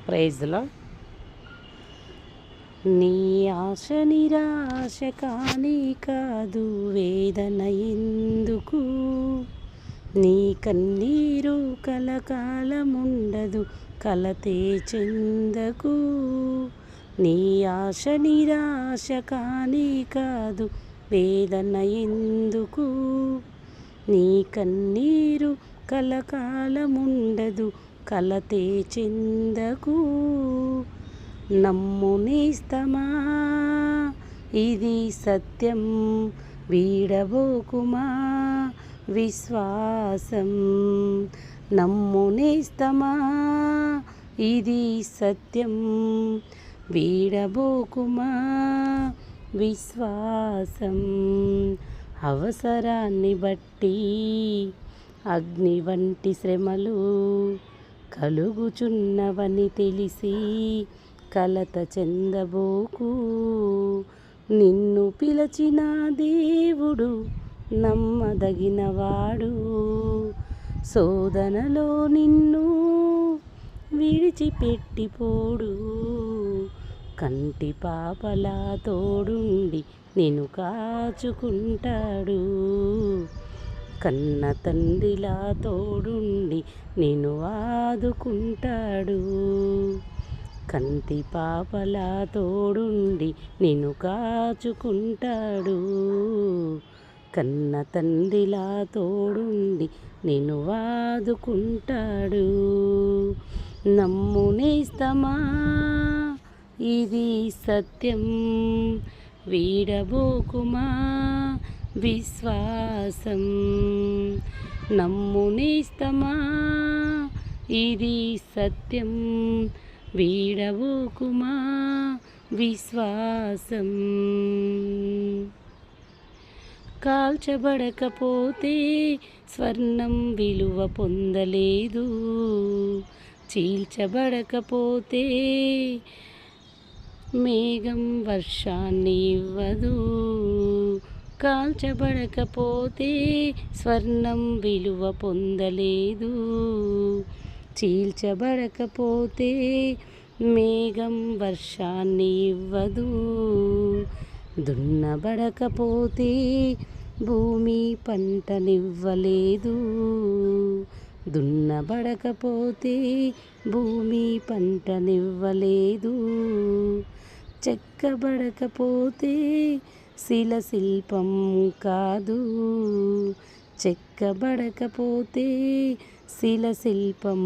ప్రైజ్‌లో నీ ఆశ నిరాశ కానీ కాదు వేదన ఎందుకు, నీ కన్నీరు కలకాలముండదు కలతే చెందకు. నీ ఆశ నిరాశ కానీ కాదు వేదన ఎందుకు, నీ కన్నీరు కలకాలముండదు కలతే చెందకు. నమ్ము నేస్తమా ఇది సత్యం, వీడబోకుమా విశ్వాసం. నమ్ము నేస్తమా ఇది సత్యం, వీడబోకుమా విశ్వాసం. అవసరాన్ని బట్టి అగ్ని వంటి శ్రమలు కలుగుచున్నవని తెలిసి కలత చెందబోకు. నిన్ను పిలచిన దేవుడు నమ్మదగినవాడు, శోధనలో నిన్ను విడిచిపెట్టిపోడు. కంటి పాపలా తోడుండి నిన్ను కాచుకుంటాడు, కన్న తండ్రిలా తోడుండి నిన్ను ఆదుకుంటాడు. కంటి పాపలా తోడుండి నిన్ను కాచుకుంటాడు, కన్న తండ్రిలా తోడుండి నిన్ను ఆదుకుంటాడు. నమ్ము నేస్తమా ఇది సత్యం, వీడబోకుమా విశ్వాసం. నమ్ము నేస్తమా ఇది సత్యం, వీడబోకుమా విశ్వాసం. కాల్చబడకపోతే స్వర్ణం విలువ పొందలేదు, చీల్చబడకపోతే మేఘం వర్షాన్ని ఇవ్వదు. కాల్చబడకపోతే స్వర్ణం విలువ పొందలేదు, చీల్చబడకపోతే మేఘం వర్షాన్ని ఇవ్వదు. దున్నబడకపోతే భూమి పంటనివ్వలేదు, దున్నబడకపోతే భూమి పంటనివ్వలేదు. చెక్కబడకపోతే శిల శిల్పం కాదు, చెక్కబడకపోతే శిల శిల్పం